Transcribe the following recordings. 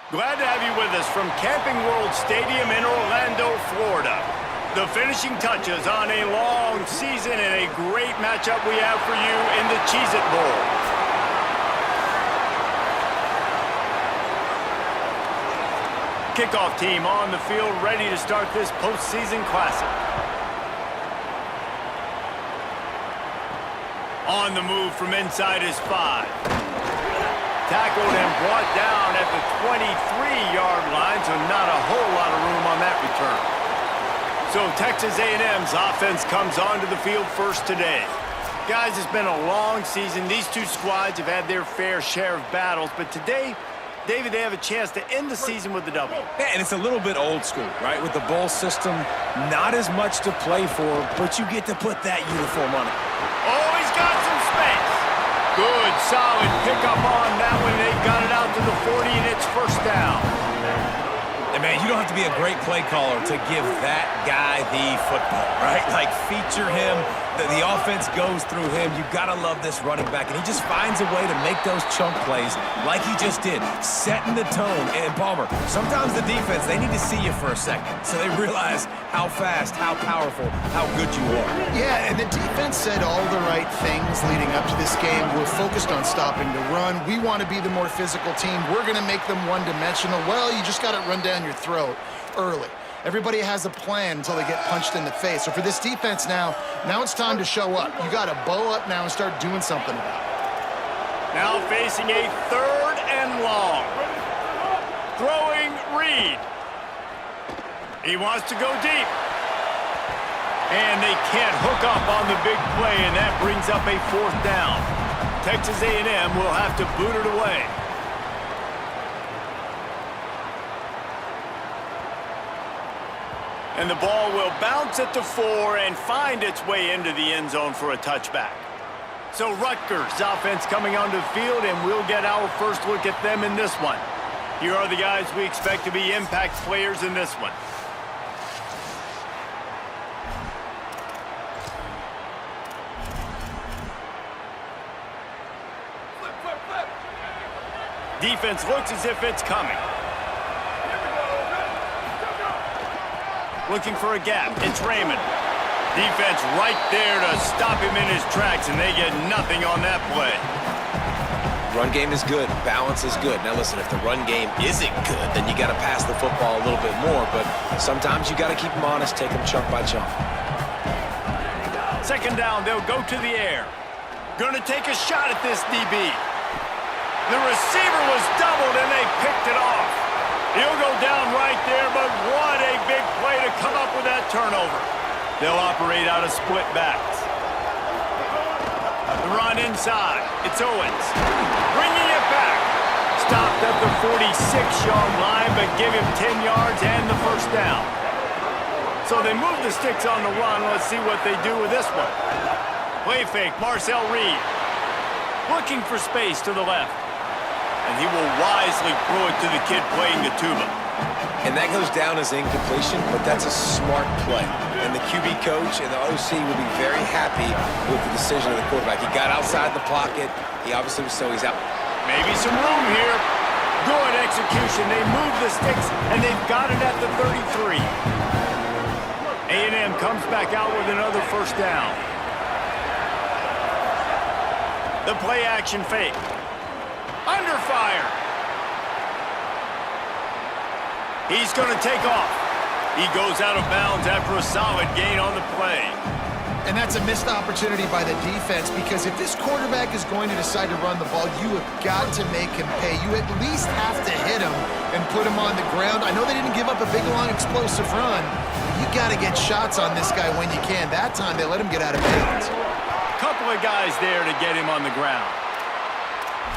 Glad to have you with us from Camping World Stadium in Orlando, Florida. The finishing touches on a long season and a great matchup we have for you in the Cheez-It Bowl. Kickoff team on the field ready to start this postseason classic. On the move from inside his 5. Tackled and brought down at the 23-yard line, so not a whole lot of room on that return. So Texas A&M's offense comes onto the field first today. Guys, it's been a long season. These two squads have had their fair share of battles, but today, David, they have a chance to end the season with a W. Yeah, and it's a little bit old school, right? With the bowl system, not as much to play for, but you get to put that uniform on it. Oh, he's got some space. Good, solid pickup on that one. They got it out to the 40, and it's first down. And, man, you don't have to be a great play caller to give that guy the football, right? Like, feature him. The offense goes through him. You got to love this running back. And he just finds a way to make those chunk plays like he just did, setting the tone. And, Palmer, sometimes the defense, they need to see you for a second so they realize how fast, how powerful, how good you are. Yeah, and the defense said all the right things leading up to this game. We're focused on stopping the run. We want to be the more physical team. We're going to make them one-dimensional. Well, you just got to run down your throat early. Everybody has a plan until they get punched in the face. So for this defense now it's time to show up. You got to bow up now and start doing something about it. Now facing a 3rd and long. Throwing Reed. He wants to go deep. And they can't hook up on the big play, and that brings up a 4th down. Texas A&M will have to boot it away. And the ball will bounce at the 4 and find its way into the end zone for a touchback. So Rutgers offense coming onto the field, and we'll get our first look at them in this one. Here are the guys we expect to be impact players in this one. Defense looks as if it's coming. Looking for a gap. It's Raymond. Defense right there to stop him in his tracks, and they get nothing on that play. Run game is good. Balance is good. Now listen, if the run game isn't good, then you got to pass the football a little bit more, but sometimes you got to keep them honest, take them chunk by chunk. 2nd down, they'll go to the air. Gonna take a shot at this DB. The receiver was doubled, and they picked it off. He'll go down right there, but what a big play to come up with that turnover. They'll operate out of split backs. The run inside. It's Owens. Bringing it back. Stopped at the 46-yard line, but give him 10 yards and the first down. So they move the sticks on the run. Let's see what they do with this one. Play fake, Marcel Reed. Looking for space to the left. And he will wisely throw it to the kid playing the tuba. And that goes down as incompletion, but that's a smart play. And the QB coach and the OC will be very happy with the decision of the quarterback. He got outside the pocket. He obviously was so he's out. Maybe some room here. Good execution. They move the sticks, and they've got it at the 33. A&M comes back out with another first down. The play action fake. Under fire. He's going to take off. He goes out of bounds after a solid gain on the play. And that's a missed opportunity by the defense, because if this quarterback is going to decide to run the ball, you have got to make him pay. You at least have to hit him and put him on the ground. I know they didn't give up a big, long, explosive run. You got to get shots on this guy when you can. That time, they let him get out of bounds. Couple of guys there to get him on the ground.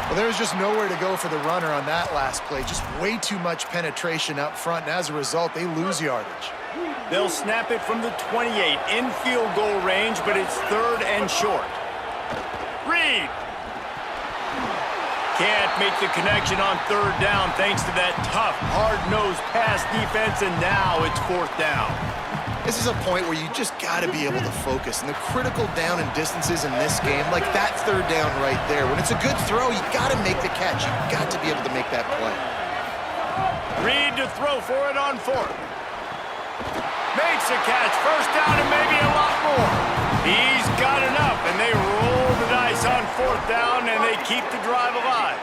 Well, there was just nowhere to go for the runner on that last play. Just way too much penetration up front, and as a result, they lose yardage. They'll snap it from the 28 in field goal range, but it's 3rd and short. Reed can't make the connection on 3rd down thanks to that tough, hard-nosed pass defense, and now it's 4th down. This is a point where you just got to be able to focus. And the critical down and distances in this game, like that 3rd down right there, when it's a good throw, you got to make the catch. You got to be able to make that play. Reed to throw for it on fourth. Makes a catch. First down and maybe a lot more. He's got enough, and they roll the dice on fourth down, and they keep the drive alive.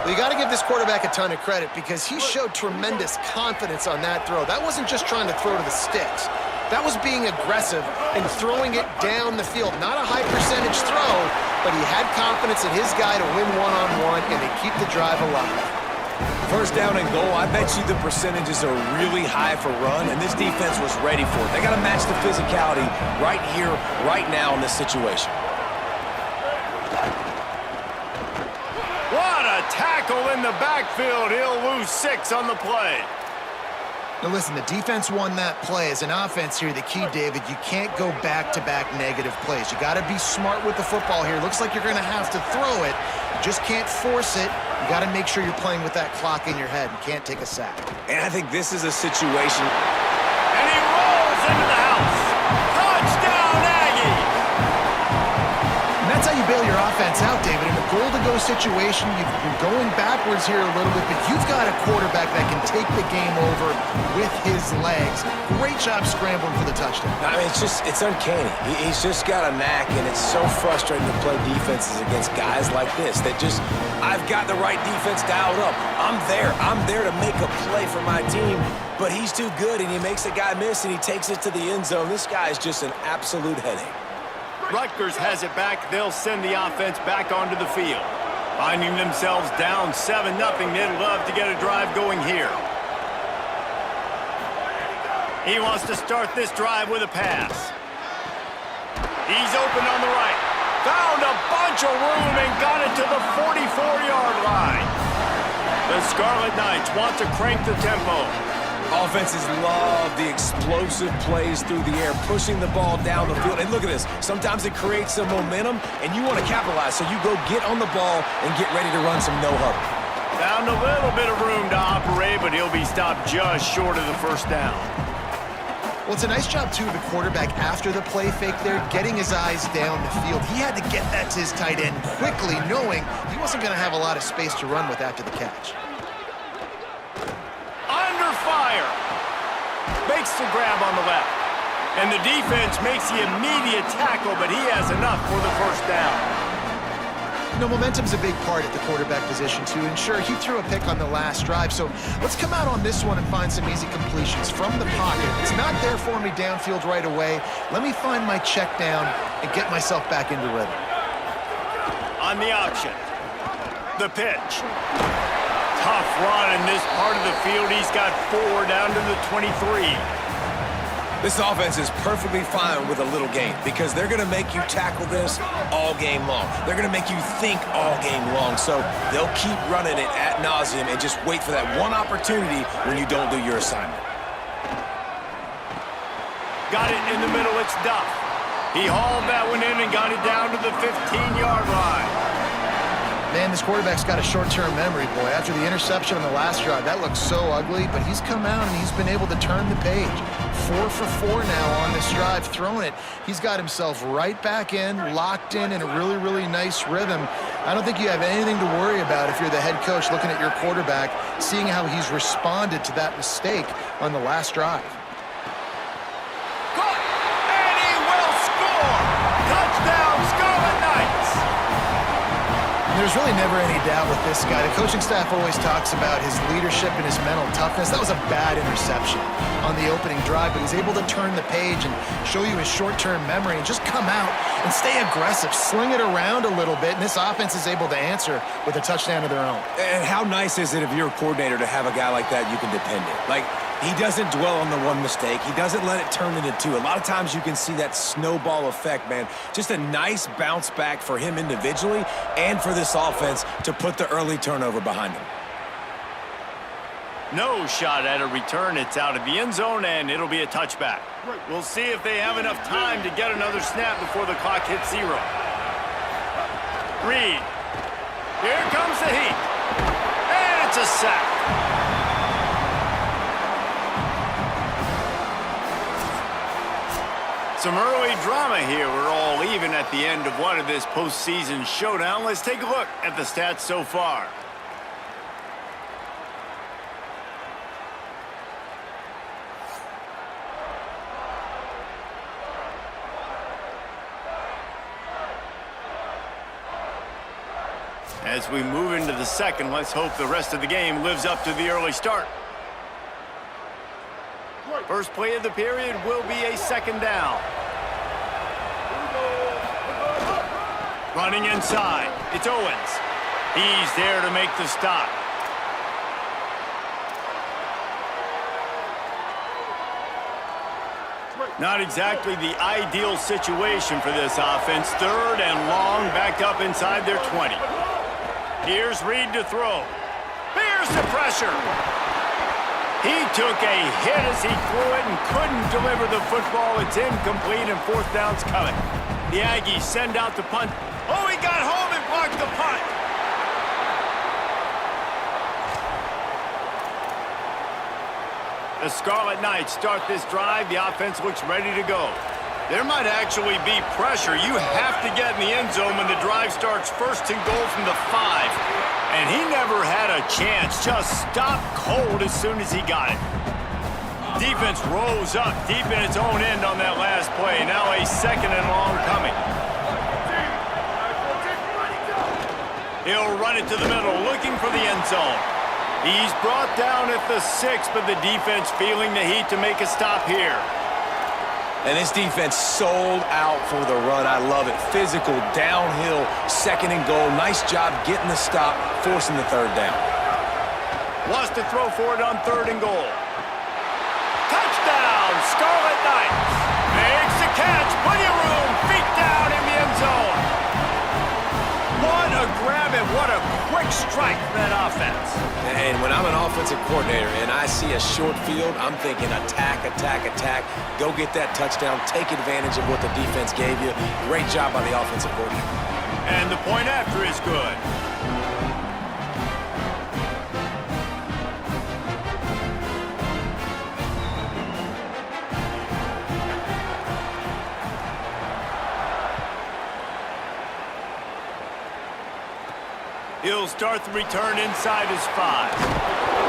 Well, you got to give this quarterback a ton of credit because he showed tremendous confidence on that throw. That wasn't just trying to throw to the sticks. That was being aggressive and throwing it down the field. Not a high percentage throw, but he had confidence in his guy to win one-on-one, and they keep the drive alive. First down and goal, I bet you the percentages are really high for run, and this defense was ready for it. They got to match the physicality right here, right now in this situation. What a tackle in the backfield. He'll lose 6 on the play. Now listen, the defense won that play. As an offense here, the key, David, you can't go back-to-back negative plays. You got to be smart with the football here. Looks like you're going to have to throw it. You just can't force it. You got to make sure you're playing with that clock in your head and can't take a sack. And I think this is a situation. And he rolls into the house. Touchdown, Aggie! And that's how you bail your offense out, David. In a goal-to-go situation, you're going backwards here a little bit, but you've got a quarterback that can take the game over with his legs. Great job scrambling for the touchdown. I mean, it's uncanny. He's just got a knack, and it's so frustrating to play defenses against guys like this that just, I've got the right defense dialed up. I'm there to make a play for my team, but he's too good, and he makes a guy miss, and he takes it to the end zone. This guy is just an absolute headache. Rutgers has it back. They'll send the offense back onto the field. Finding themselves down 7-0, they'd love to get a drive going here. He wants to start this drive with a pass. He's open on the right. Found a bunch of room and got it to the 44-yard line. The Scarlet Knights want to crank the tempo. Offenses love the explosive plays through the air, pushing the ball down the field. And look at this. Sometimes it creates some momentum, and you want to capitalize. So you go get on the ball and get ready to run some no-huddle. Found a little bit of room to operate, but he'll be stopped just short of the first down. Well, it's a nice job, too, of the quarterback after the play fake there, getting his eyes down the field. He had to get that to his tight end quickly, knowing he wasn't going to have a lot of space to run with after the catch. Under fire. Makes the grab on the left. And the defense makes the immediate tackle, but he has enough for the first down. You know, momentum's a big part at the quarterback position, too. And sure, he threw a pick on the last drive, so let's come out on this one and find some easy completions from the pocket. It's not there for me downfield right away. Let me find my check down and get myself back into rhythm. On the option. The pitch. Tough run in this part of the field. He's got 4 down to the 23. This offense is perfectly fine with a little game because they're going to make you tackle this all game long. They're going to make you think all game long. So they'll keep running it ad nauseum and just wait for that one opportunity when you don't do your assignment. Got it in the middle. It's Duff. He hauled that one in and got it down to the 15-yard line. Man, this quarterback's got a short-term memory, boy. After the interception on the last drive, that looked so ugly, but he's come out and he's been able to turn the page. 4 for 4 now on this drive, throwing it. He's got himself right back in, locked in a really, really nice rhythm. I don't think you have anything to worry about if you're the head coach looking at your quarterback, seeing how he's responded to that mistake on the last drive. Caught, and he will score! Touchdown, Scarlet Knights! There's really never any doubt with this guy. The coaching staff always talks about his leadership and his mental toughness. That was a bad interception on the opening drive, but he's able to turn the page and show you his short-term memory and just come out and stay aggressive, sling it around a little bit, and this offense is able to answer with a touchdown of their own. And how nice is it if you're a coordinator to have a guy like that you can depend on? Like, he doesn't dwell on the one mistake. He doesn't let it turn into 2. A lot of times you can see that snowball effect, man. Just a nice bounce back for him individually and for this offense to put the early turnover behind him. No shot at a return. It's out of the end zone, and it'll be a touchback. We'll see if they have enough time to get another snap before the clock hits 0. Reed. Here comes the heat. And it's a sack. Some early drama here. We're all even at the end of one of this postseason showdown. Let's take a look at the stats so far. As we move into the second, let's hope the rest of the game lives up to the early start. First play of the period will be a second down. Running inside, it's Owens. He's there to make the stop. Not exactly the ideal situation for this offense. Third and long, backed up inside their 20. Here's Reed to throw. Here's the pressure. He took a hit as he threw it and couldn't deliver the football. It's incomplete and fourth down's coming. The Aggies send out the punt. Oh, he got home and blocked the punt. The Scarlet Knights start this drive. The offense looks ready to go. There might actually be pressure. You have to get in the end zone when the drive starts first and goal from the 5. And he never had a chance. Just stopped cold as soon as he got it. Defense rose up deep in its own end on that last play. Now a second and long coming. He'll run it to the middle, looking for the end zone. He's brought down at the 6, but the defense feeling the heat to make a stop here. And this defense sold out for the run. I love it. Physical, downhill, second and goal. Nice job getting the stop, forcing the third down. Wants to throw for it on third and goal. Touchdown, Scarlet Knights. Makes the catch, plenty of room, feet down in the end zone. What a grab and what a quick strike for that offense. And when I'm an offensive coordinator and I see a short field, I'm thinking attack, attack, attack. Go get that touchdown. Take advantage of what the defense gave you. Great job by the offensive coordinator. And the point after is good. He'll start the return inside his 5.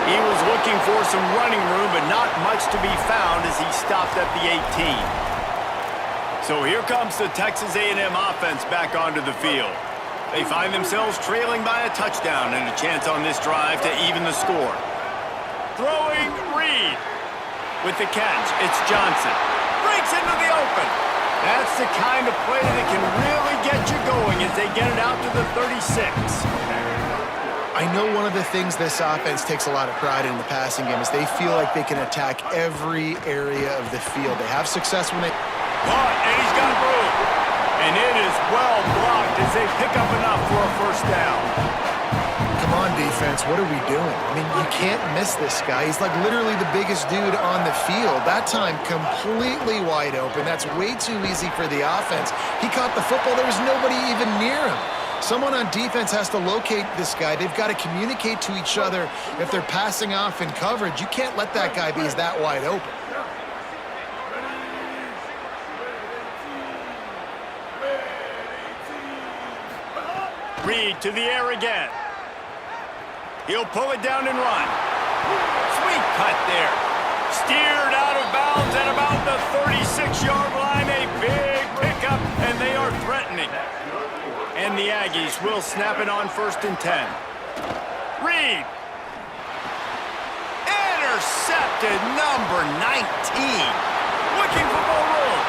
He was looking for some running room, but not much to be found as he stopped at the 18. So here comes the Texas A&M offense back onto the field. They find themselves trailing by a touchdown and a chance on this drive to even the score. Throwing Reed. With the catch, it's Johnson. Breaks into the open. That's the kind of play that can really get you going as they get it out to the 36. I know one of the things this offense takes a lot of pride in the passing game is they feel like they can attack every area of the field. They have success when they... Caught, and he's got room. And it is well blocked as they pick up enough for a first down. Come on, defense, what are we doing? I mean, you can't miss this guy. He's like literally the biggest dude on the field. That time, completely wide open. That's way too easy for the offense. He caught the football. There was nobody even near him. Someone on defense has to locate this guy. They've got to communicate to each other if they're passing off in coverage. You can't let that guy be that wide open. Reed to the air again. He'll pull it down and run. Sweet cut there. Steered out of bounds at about the 36-yard line. A big pickup, and they are threatening. And the Aggies will snap it on first and 10. Reed. Intercepted, number 19. Looking for more room.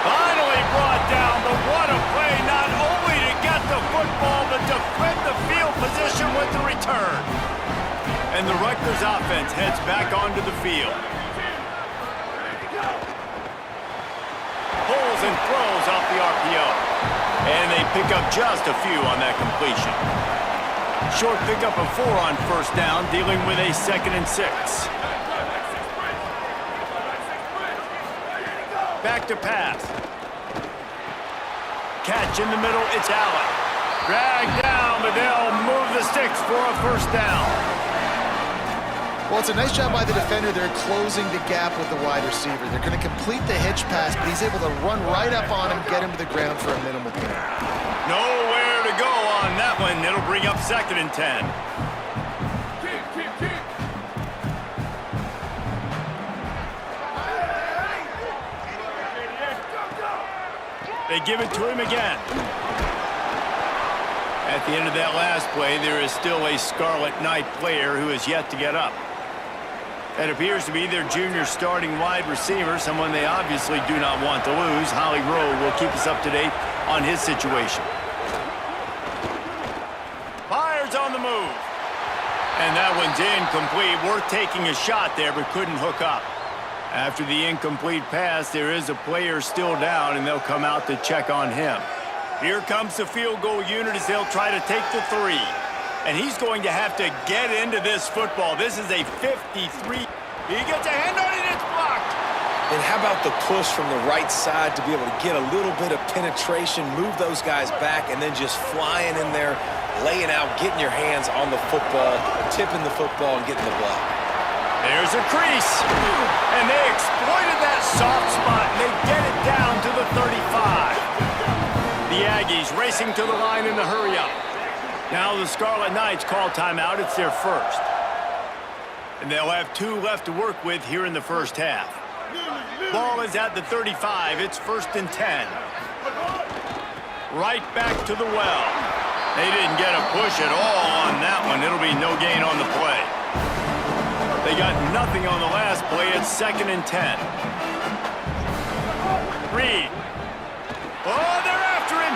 Finally brought down, but what a play. Not only to get the football, but to flip the field position with the return. And the Rutgers offense heads back onto the field. Pulls and throws off the RPO. And they pick up just a few on that completion. Short pickup of 4 on first down, dealing with a 2nd and 6. Back to pass. Catch in the middle, it's Allen. Dragged down, but they'll move the sticks for a first down. Well, it's a nice job by the defender. They're closing the gap with the wide receiver. They're going to complete the hitch pass, but he's able to run right up on him, get him to the ground for a minimal gain. Nowhere to go on that one. It'll bring up 2nd and 10. They give it to him again. At the end of that last play, there is still a Scarlet Knight player who is yet to get up. That appears to be their junior starting wide receiver, someone they obviously do not want to lose. Holly Rowe will keep us up to date on his situation. Fires on the move. And that one's incomplete. Worth taking a shot there, but couldn't hook up. After the incomplete pass, there is a player still down, and they'll come out to check on him. Here comes the field goal unit as they'll try to take the 3. And he's going to have to get into this football. This is a 53. He gets a hand on it, it's blocked. And how about the push from the right side to be able to get a little bit of penetration, move those guys back, and then just flying in there, laying out, getting your hands on the football, tipping the football, and getting the block. There's a crease. And they exploited that soft spot, and they get it down to the 35. The Aggies racing to the line in the hurry-up. Now the Scarlet Knights call timeout. It's their first. And they'll have 2 left to work with here in the first half. Ball is at the 35. It's 1st and 10. Right back to the well. They didn't get a push at all on that one. It'll be no gain on the play. They got nothing on the last play. It's 2nd and 10. Reed. Oh, they're after him.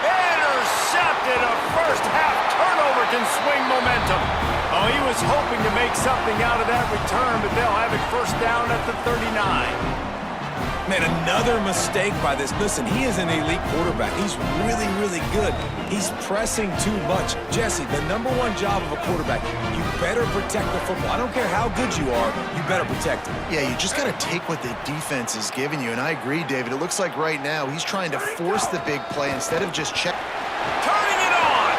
Intercepted. A first-half turnover can swing momentum. Oh, he was hoping to make something out of that return, but they'll have it first down at the 39. Man, another mistake by this. Listen, he is an elite quarterback. He's really, really good. He's pressing too much. Jesse, the #1 job of a quarterback, you better protect the football. I don't care how good you are, you better protect it. Yeah, you just got to take what the defense is giving you. And I agree, David. It looks like right now he's trying to force the big play instead of just check. Turning it on.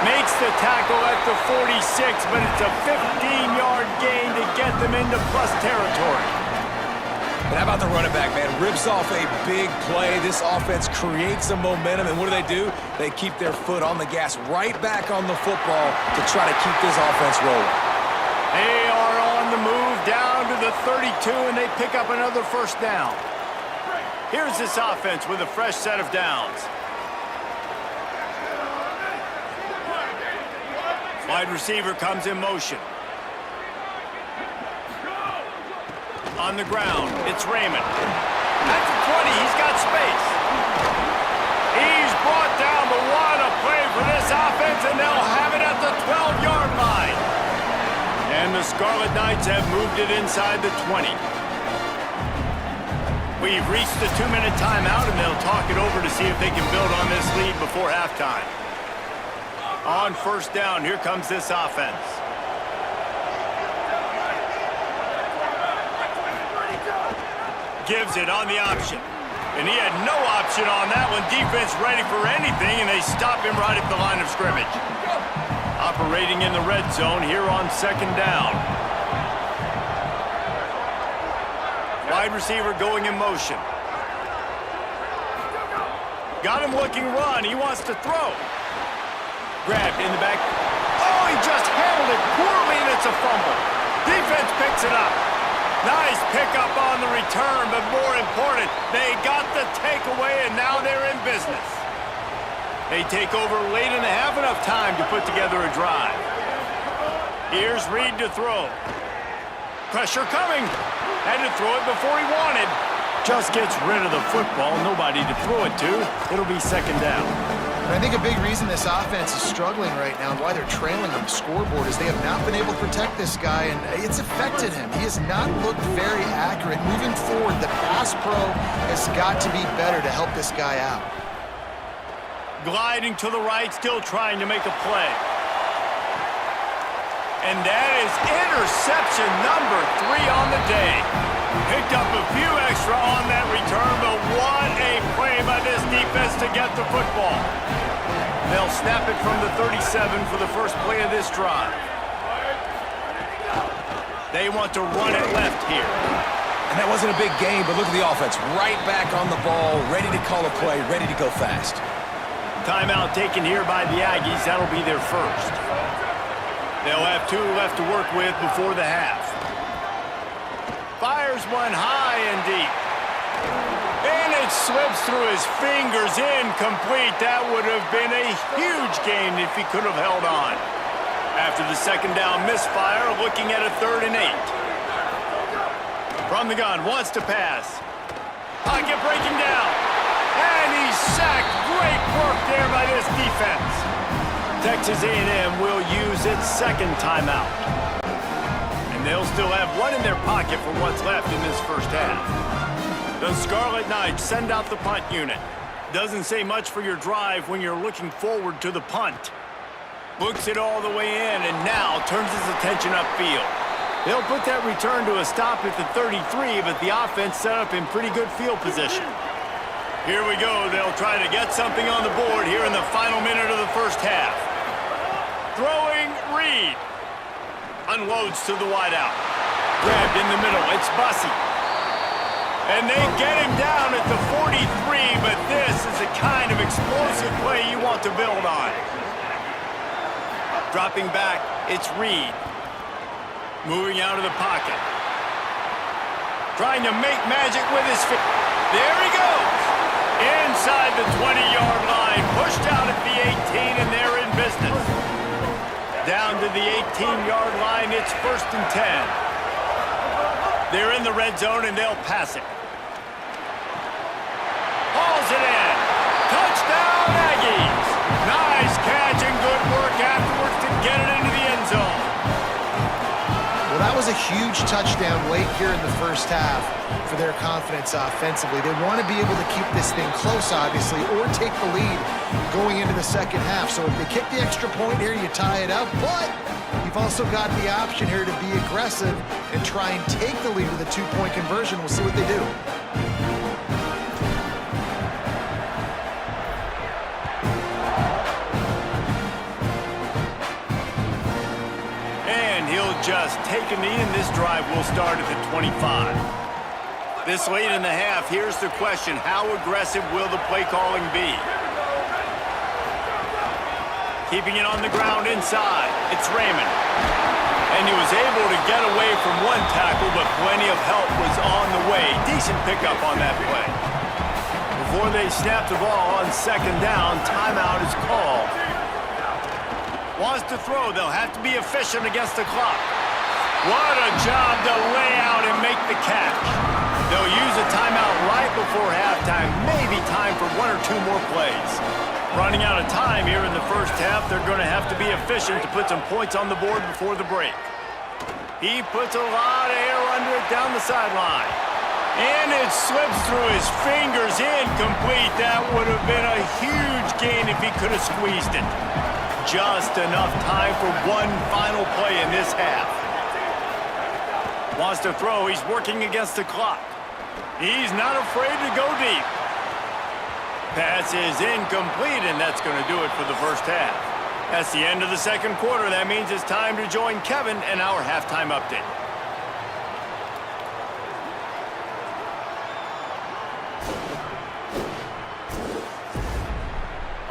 Makes the tackle at the 46, but it's a 15-yard gain to get them into plus territory. And how about the running back, man? Rips off a big play. This offense creates some momentum, and what do? They keep their foot on the gas right back on the football to try to keep this offense rolling. They are on the move down to the 32, and they pick up another first down. Here's this offense with a fresh set of downs. Wide receiver comes in motion. On the ground, it's Raymond. At the 20, he's got space. He's brought down, but what a play for this offense, and they'll have it at the 12-yard line. And the Scarlet Knights have moved it inside the 20. We've reached the 2-minute timeout, and they'll talk it over to see if they can build on this lead before halftime. On first down, here comes this offense. Gives it on the option. And he had no option on that one. Defense ready for anything, and they stop him right at the line of scrimmage. Operating in the red zone here on 2nd down. Wide receiver going in motion. Got him looking run. He wants to throw. Grabbed in the back. Oh, he just handled it poorly, and it's a fumble. Defense picks it up. Nice pickup on the return, but more important, they got the takeaway, and now they're in business. They take over late in the half, enough time to put together a drive. Here's Reed to throw. Pressure coming. Had to throw it before he wanted. Just gets rid of the football, nobody to throw it to. It'll be 2nd down. I think a big reason this offense is struggling right now and why they're trailing on the scoreboard is they have not been able to protect this guy, and it's affected him. He has not looked very accurate. Moving forward, the pass pro has got to be better to help this guy out. Gliding to the right, still trying to make a play. And that is interception number 3 on the day. Picked up a few extra on that return, but what a play by this defense to get the football. They'll snap it from the 37 for the first play of this drive. They want to run it left here. And that wasn't a big gain, but look at the offense. Right back on the ball, ready to call a play, ready to go fast. Timeout taken here by the Aggies. That'll be their first. They'll have 2 left to work with before the half. Fires one high and deep. And it slips through his fingers, incomplete. That would have been a huge gain if he could have held on. After the second down misfire, looking at a 3rd and 8. From the gun, wants to pass. Pocket breaking down. And he's sacked. Great work there by this defense. Texas A&M will use its 2nd timeout. And they'll still have one in their pocket for what's left in this first half. The Scarlet Knights send out the punt unit. Doesn't say much for your drive when you're looking forward to the punt. Looks it all the way in and now turns his attention upfield. They'll put that return to a stop at the 33, but the offense set up in pretty good field position. Here we go. They'll try to get something on the board here in the final minute of the first half. Throwing Reed. Unloads to the wideout. Grabbed in the middle. It's Bussey. And they get him down at the 43, but this is the kind of explosive play you want to build on. Dropping back, it's Reed. Moving out of the pocket. Trying to make magic with his feet. There he goes. Inside the 20-yard line. Pushed out at the 18, and they're in business. Down to the 18-yard line, it's 1st and 10. They're in the red zone, and they'll pass it. Hauls it in. Touchdown, Aggies. Nice catch and good work afterwards to get it into the end zone. Well, that was a huge touchdown late here in the first half for their confidence offensively. They want to be able to keep this thing close, obviously, or take the lead going into the second half. So if they kick the extra point here, you tie it up. But you've also got the option here to be aggressive and try and take the lead with a 2-point conversion. We'll see what they do. Just take a knee, and this drive will start at the 25. This late in the half, here's the question: how aggressive will the play calling be? Keeping it on the ground inside, it's Raymond. And he was able to get away from one tackle, but plenty of help was on the way. Decent pickup on that play. Before they snap the ball on 2nd down, timeout is called. Wants to throw. They'll have to be efficient against the clock. What a job to lay out and make the catch. They'll use a timeout right before halftime. Maybe time for 1 or 2 more plays. Running out of time here in the first half, they're going to have to be efficient to put some points on the board before the break. He puts a lot of air under it down the sideline. And it slips through his fingers, incomplete. That would have been a huge gain if he could have squeezed it. Just enough time for one final play in this half. Wants to throw. He's working against the clock. He's not afraid to go deep. Pass is incomplete, and that's going to do it for the first half. That's the end of the second quarter. That means it's time to join Kevin and our halftime update.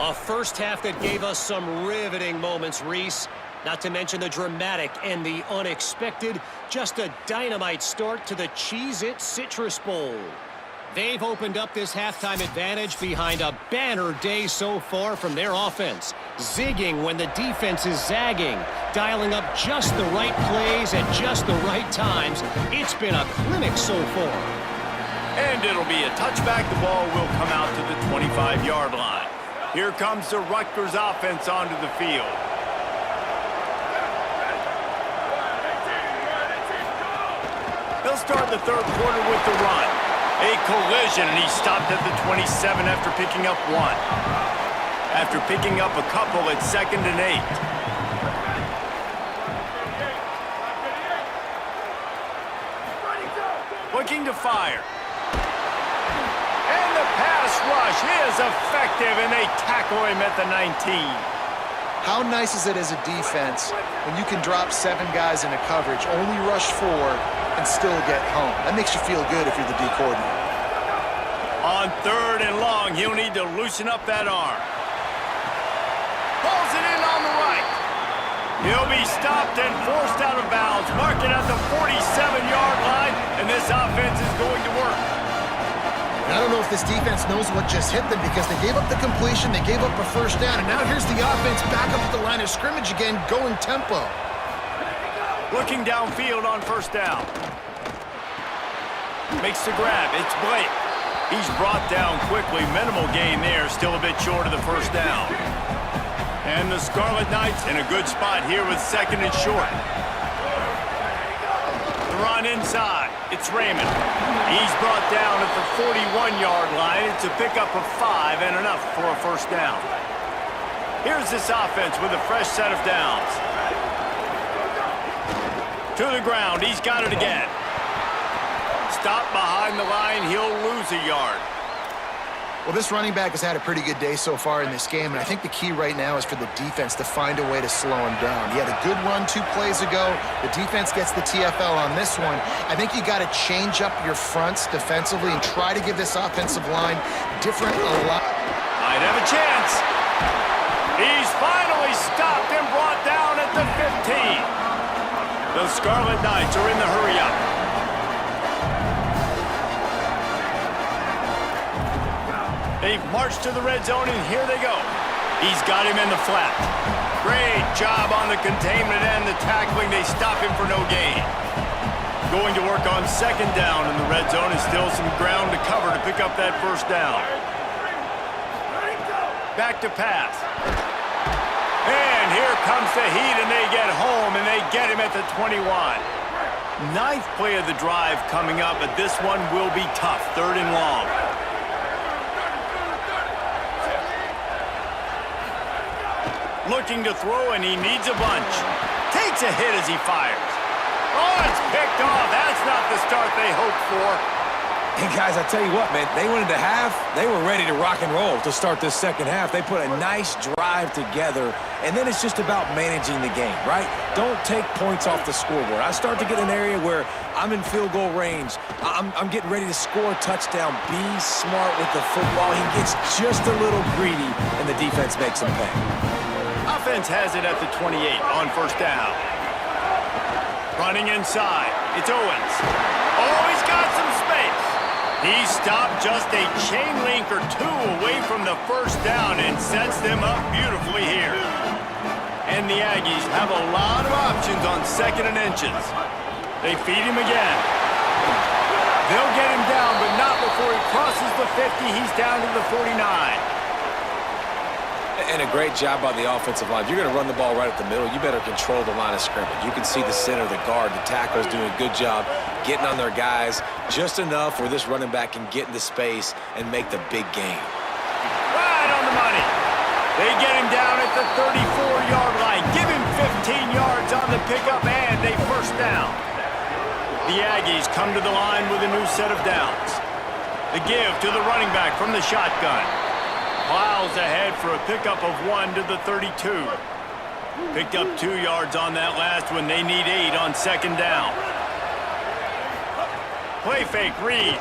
A first half that gave us some riveting moments, Reese. Not to mention the dramatic and the unexpected. Just a dynamite start to the Cheez-It Citrus Bowl. They've opened up this halftime advantage behind a banner day so far from their offense. Zigging when the defense is zagging. Dialing up just the right plays at just the right times. It's been a clinic so far. And it'll be a touchback. The ball will come out to the 25-yard line. Here comes the Rutgers offense onto the field. They'll start the third quarter with the run. A collision, and he stopped at the 27 after picking up 1. After picking up a couple, it's 2nd and 8. Looking to fire. And the pass rush is effective, and they tackle him at the 19. How nice is it as a defense when you can drop 7 guys into coverage, only rush 4, and still get home? That makes you feel good if you're the D coordinator. On 3rd and long, he'll need to loosen up that arm. Pulls it in on the right. He'll be stopped and forced out of bounds. Mark it at the 47-yard line, and this offense is going to work. I don't know if this defense knows what just hit them because they gave up the completion, they gave up a first down, and now here's the offense back up at the line of scrimmage again, going tempo. Looking downfield on first down. Makes the grab. It's Blake. He's brought down quickly. Minimal gain there. Still a bit short of the first down. And the Scarlet Knights in a good spot here with second and short. The run inside. It's Raymond. He's brought down at the 41-yard line. It's a pickup of 5 and enough for a first down. Here's this offense with a fresh set of downs. To the ground. He's got it again. Stop behind the line. He'll lose a yard. Well, this running back has had a pretty good day so far in this game, and I think the key right now is for the defense to find a way to slow him down. He had a good run 2 plays ago. The defense gets the TFL on this one. I think you got to change up your fronts defensively and try to give this offensive line different a lot. Might have a chance. He's finally stopped and brought down at the 15. The Scarlet Knights are in the hurry-up. They've marched to the red zone, and here they go. He's got him in the flat. Great job on the containment and the tackling. They stop him for no gain. Going to work on second down in the red zone, and still some ground to cover to pick up that first down. Back to pass. And here comes the heat, and they get home, and they get him at the 21. 9th play of the drive coming up, but this one will be tough. 3rd and long. Looking to throw, and he needs a bunch. Takes a hit as he fires. Oh, it's picked off. That's not the start they hoped for. And guys, I tell you what, man, they went into half. They were ready to rock and roll to start this second half. They put a nice drive together, and then it's just about managing the game, right? Don't take points off the scoreboard. I start to get an area where I'm in field goal range. I'm getting ready to score a touchdown. Be smart with the football. He gets just a little greedy, and the defense makes him pay. Offense has it at the 28 on first down. Running inside. It's Owens. Oh, he's got some space. He stopped just a chain link or 2 away from the first down and sets them up beautifully here. And the Aggies have a lot of options on 2nd and inches. They feed him again. They'll get him down, but not before he crosses the 50. He's down to the 49. And a great job by the offensive line. If you're going to run the ball right up the middle, you better control the line of scrimmage. You can see the center, the guard, the tackles doing a good job getting on their guys just enough where this running back can get into space and make the big game. Right on the money. They get him down at the 34-yard line. Give him 15 yards on the pickup, and they first down. The Aggies come to the line with a new set of downs. The give to the running back from the shotgun. Plows ahead for a pickup of 1 to the 32. Picked up 2 yards on that last one. They need 8 on second down. Play fake, Reed.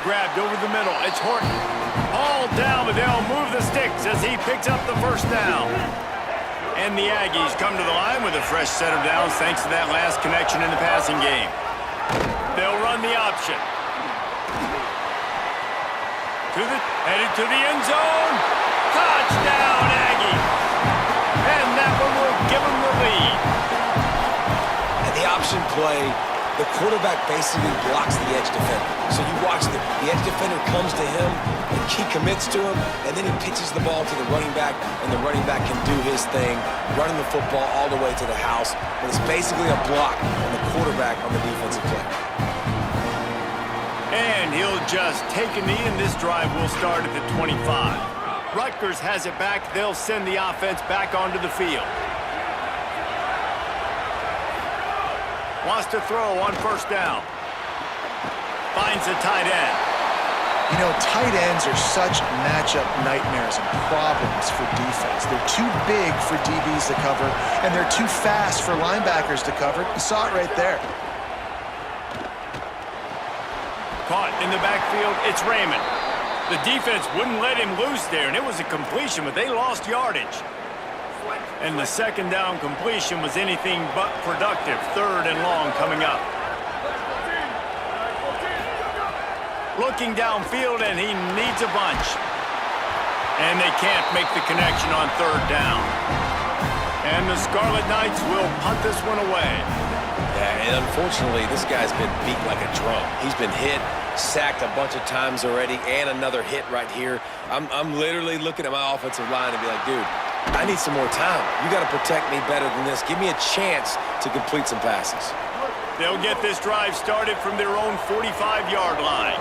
Grabbed over the middle. It's Horton. All down, but they'll move the sticks as he picks up the first down. And the Aggies come to the line with a fresh set of downs thanks to that last connection in the passing game. They'll run the option. Headed to the end zone. Touchdown, Aggies. And that one will give them the lead. And the option play, the quarterback basically blocks the edge defender. So you watch the edge defender comes to him, and he commits to him, and then he pitches the ball to the running back, and the running back can do his thing, running the football all the way to the house. But it's basically a block on the quarterback on the defensive play. And he'll just take a knee, and this drive will start at the 25. Rutgers has it back. They'll send the offense back onto the field. Wants to throw on first down. Finds a tight end. You know, tight ends are such matchup nightmares and problems for defense. They're too big for DBs to cover, and they're too fast for linebackers to cover. You saw it right there. Caught in the backfield, it's Raymond. The defense wouldn't let him loose there, and it was a completion, but they lost yardage. And the second down completion was anything but productive. 3rd and long coming up. Looking downfield, and he needs a bunch. And they can't make the connection on third down. And the Scarlet Knights will punt this one away. Yeah, and unfortunately, this guy's been beat like a drum. He's been hit, sacked a bunch of times already, and another hit right here. I'm literally looking at my offensive line and be like, dude, I need some more time. You got to protect me better than this. Give me a chance to complete some passes. They'll get this drive started from their own 45-yard line.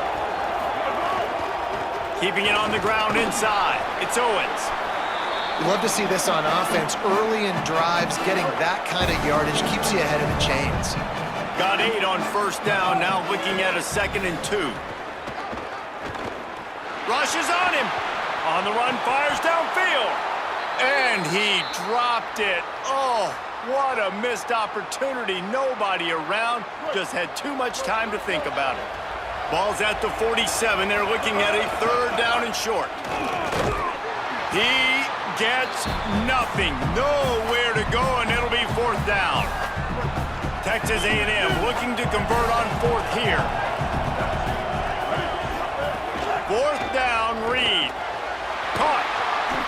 Keeping it on the ground inside. It's Owens. You love to see this on offense. Early in drives, getting that kind of yardage keeps you ahead of the chains. Got 8 on first down, now looking at a 2nd and 2. Rushes on him. On the run, fires downfield. And he dropped it. Oh, what a missed opportunity. Nobody around. Just had too much time to think about it. Ball's at the 47. They're looking at a 3rd down and short. He gets nothing. Nowhere to go, and it'll be 4th down. Texas A&M looking to convert on 4th here. 4th down, Reed. Caught.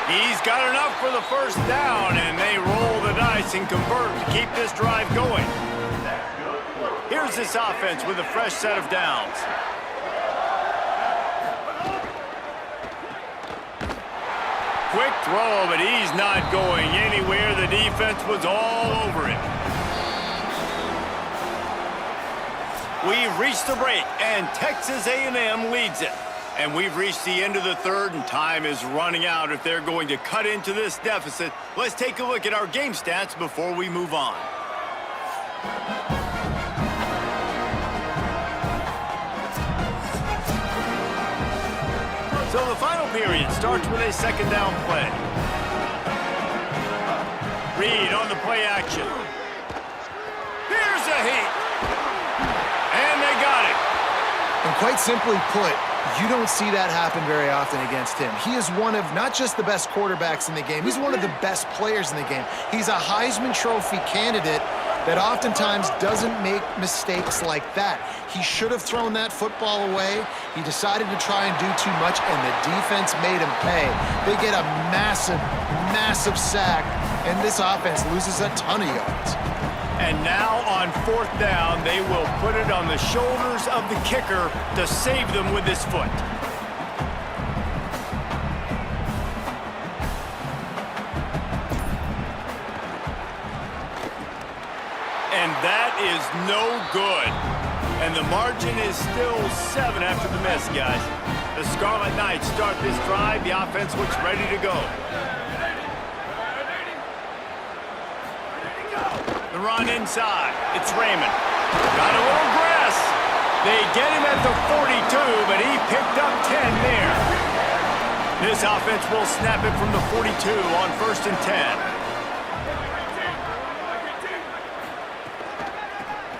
He's got enough for the 1st down, and they roll the dice and convert to keep this drive going. Here's this offense with a fresh set of downs. Quick throw, but he's not going anywhere. The defense was all over him. We've reached the break, and Texas A&M leads it. And we've reached the end of the 3rd, and time is running out if they're going to cut into this deficit. Let's take a look at our game stats before we move on. So the final period starts with a 2nd down play. Reed on the play action. Here's a heat. And they got it. And quite simply put, you don't see that happen very often against him. He is one of not just the best quarterbacks in the game, he's one of the best players in the game. He's a Heisman Trophy candidate that oftentimes doesn't make mistakes like that. He should have thrown that football away. He decided to try and do too much, and the defense made him pay. They get a massive, massive sack, and this offense loses a ton of yards. And now on 4th down, they will put it on the shoulders of the kicker to save them with his foot. And that is no good. And the margin is still 7 after the miss, guys. The Scarlet Knights start this drive. The offense looks ready to go. The run inside. It's Raymond. Got a little grass. They get him at the 42, but he picked up 10 there. This offense will snap it from the 42 on 1st and 10.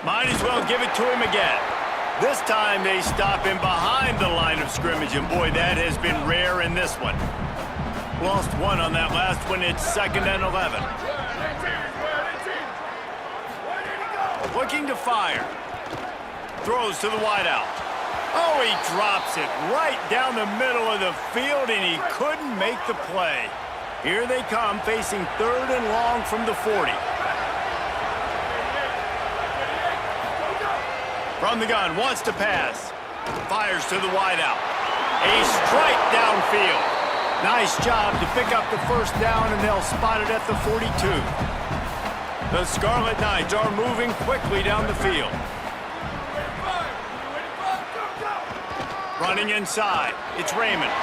Might as well give it to him again. This time they stop him behind the line of scrimmage, and boy, that has been rare in this one. Lost 1 on that last one. It's 2nd and 11. Looking to fire. Throws to the wideout. Oh, he drops it right down the middle of the field, and he couldn't make the play. Here they come, facing 3rd and long from the 40. From the gun, wants to pass. Fires to the wideout. A strike downfield. Nice job to pick up the 1st down, and they'll spot it at the 42. The Scarlet Knights are moving quickly down the field. Running inside. It's Raymond.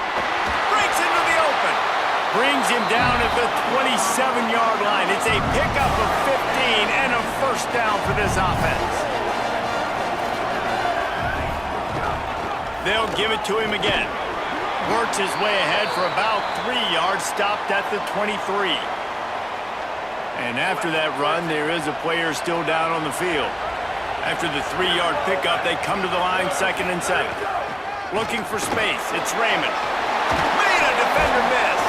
Breaks into the open. Brings him down at the 27-yard line. It's a pickup of 15 and a 1st down for this offense. They'll give it to him again. Works his way ahead for about 3 yards. Stopped at the 23. And after that run, there is a player still down on the field. After the 3-yard pickup, they come to the line 2nd and 7. Looking for space. It's Raymond. Made a defender miss.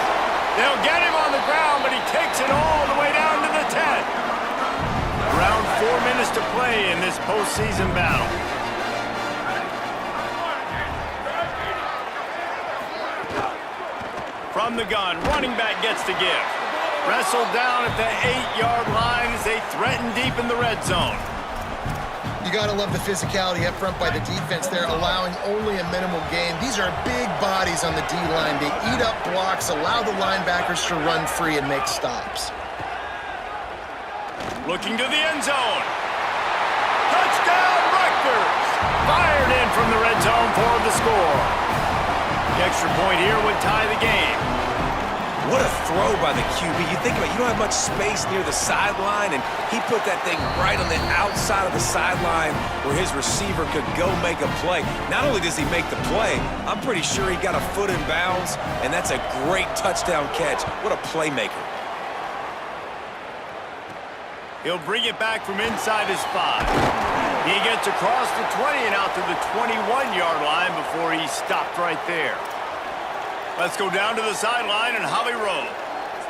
They'll get him on the ground, but he takes it all the way down to the 10. Around 4 minutes to play in this postseason battle. from the gun. Running back gets to give. Wrestled down at the 8-yard line as they threaten deep in the red zone. You got to love the physicality up front by the defense there, allowing only a minimal gain. These are big bodies on the D-line. They eat up blocks, allow the linebackers to run free and make stops. Looking to the end zone. Touchdown, Rutgers! Fired in from the red zone for the score. The extra point here would tie the game. What a throw by the QB. You think about it, you don't have much space near the sideline, and he put that thing right on the outside of the sideline where his receiver could go make a play. Not only does he make the play, I'm pretty sure he got a foot in bounds, and that's a great touchdown catch. What a playmaker. He'll bring it back from inside his 5. He gets across the 20 and out to the 21-yard line before he's stopped right there. Let's go down to the sideline and Holly Rowe.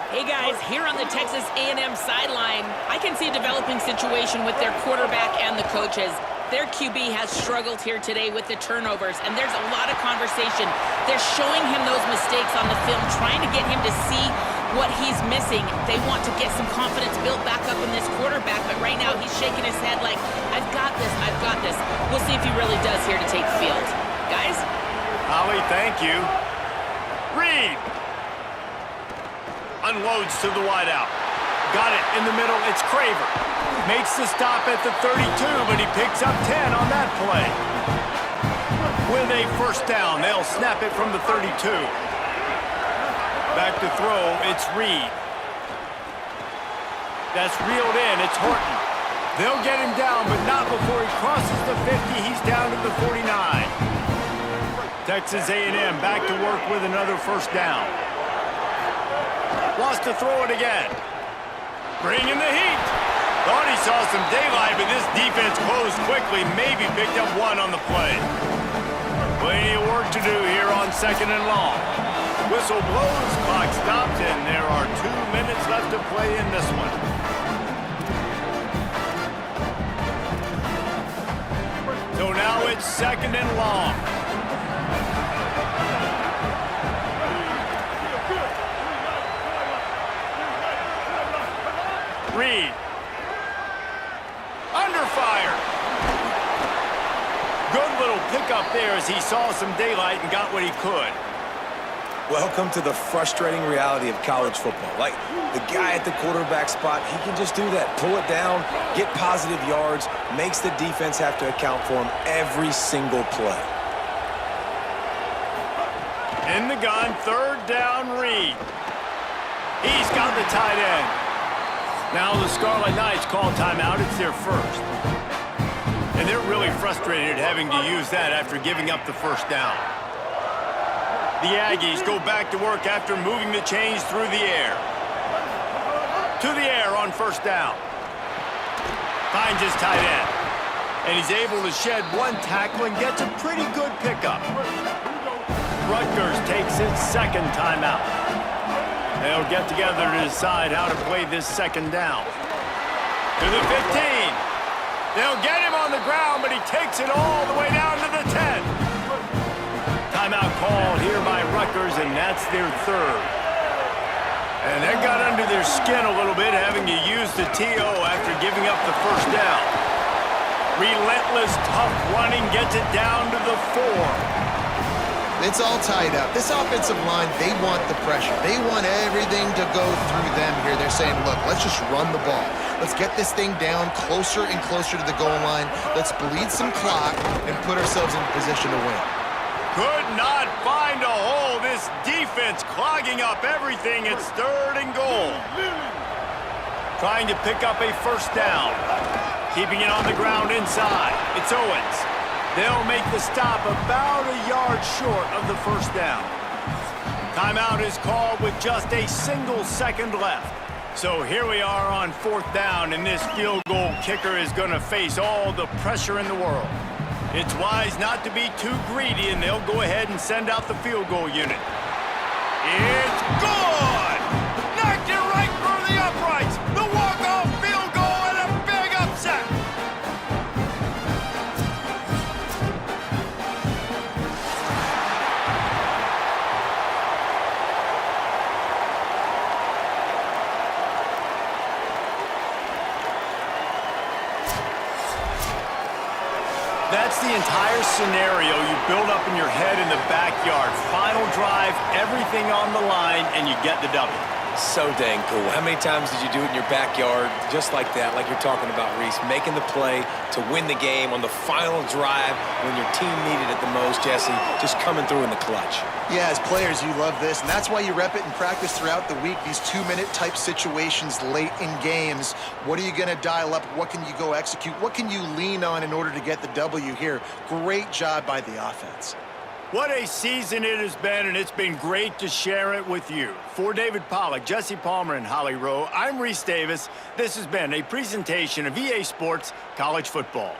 Hey guys, here on the Texas A&M sideline, I can see a developing situation with their quarterback and the coaches. Their QB has struggled here today with the turnovers, and there's a lot of conversation. They're showing him those mistakes on the film, trying to get him to see what he's missing. They want to get some confidence built back up in this quarterback, but right now he's shaking his head like, I've got this, I've got this. We'll see if he really does here to take the field. Guys? Holly, thank you. Reed unloads to the wideout. Got it in the middle. It's Craver. Makes the stop at the 32, but he picks up 10 on that play. With a first down, they'll snap it from the 32. Back to throw, it's Reed. That's reeled in, it's Horton. They'll get him down, but not before he crosses the 50. He's down to the 49. Texas A&M back to work with another first down. Wants to throw it again. Bringing the heat. Thought he saw some daylight, but this defense closed quickly. Maybe picked up 1 on the play. Plenty of work to do here on 2nd and long. Whistle blows, clock stops, and there are 2 minutes left to play in this one. So now it's 2nd and long. Reed. Under fire. Good little pickup there as he saw some daylight and got what he could. Welcome to the frustrating reality of college football. Like, the guy at the quarterback spot, he can just do that. Pull it down, get positive yards, makes the defense have to account for him every single play. In the gun, 3rd down, Reed. He's got the tight end. Now the Scarlet Knights call timeout. It's their first. And they're really frustrated having to use that after giving up the first down. The Aggies go back to work after moving the chains through the air. To the air on first down. Finds his tight end. And he's able to shed 1 tackle and gets a pretty good pickup. Rutgers takes its 2nd timeout. They'll get together to decide how to play this 2nd down. To the 15. They'll get him on the ground, but he takes it all the way down to the 10. Timeout called here by Rutgers, and that's their 3rd. And that got under their skin a little bit, having to use the TO after giving up the first down. Relentless, tough running gets it down to the 4. It's all tied up. This offensive line, they want the pressure. They want everything to go through them here. They're saying, look, let's just run the ball. Let's get this thing down closer and closer to the goal line. Let's bleed some clock and put ourselves in position to win. Could not find a hole. This defense clogging up everything. It's 3rd and goal. Trying to pick up a first down. Keeping it on the ground inside. It's Owens. They'll make the stop about a yard short of the first down. Timeout is called with just a single second left. So here we are on 4th down, and this field goal kicker is going to face all the pressure in the world. It's wise not to be too greedy, and they'll go ahead and send out the field goal unit. It's good! Knocked it right through the uprights. The walk-off field goal and a big upset. the entire scenario you build up in your head in the backyard. Final drive, everything on the line, and you get the W. So dang cool. How many times did you do it in your backyard just like that, like you're talking about, Reese, making the play to win the game on the final drive when your team needed it the most, Jesse, just coming through in the clutch. Yeah, as players, you love this, and that's why you rep it in practice throughout the week, these 2-minute type situations late in games. What are you going to dial up? What can you go execute? What can you lean on in order to get the W here? Great job by the offense. What a season it has been, and it's been great to share it with you. For David Pollack, Jesse Palmer, and Holly Rowe, I'm Reese Davis. This has been a presentation of EA Sports College Football.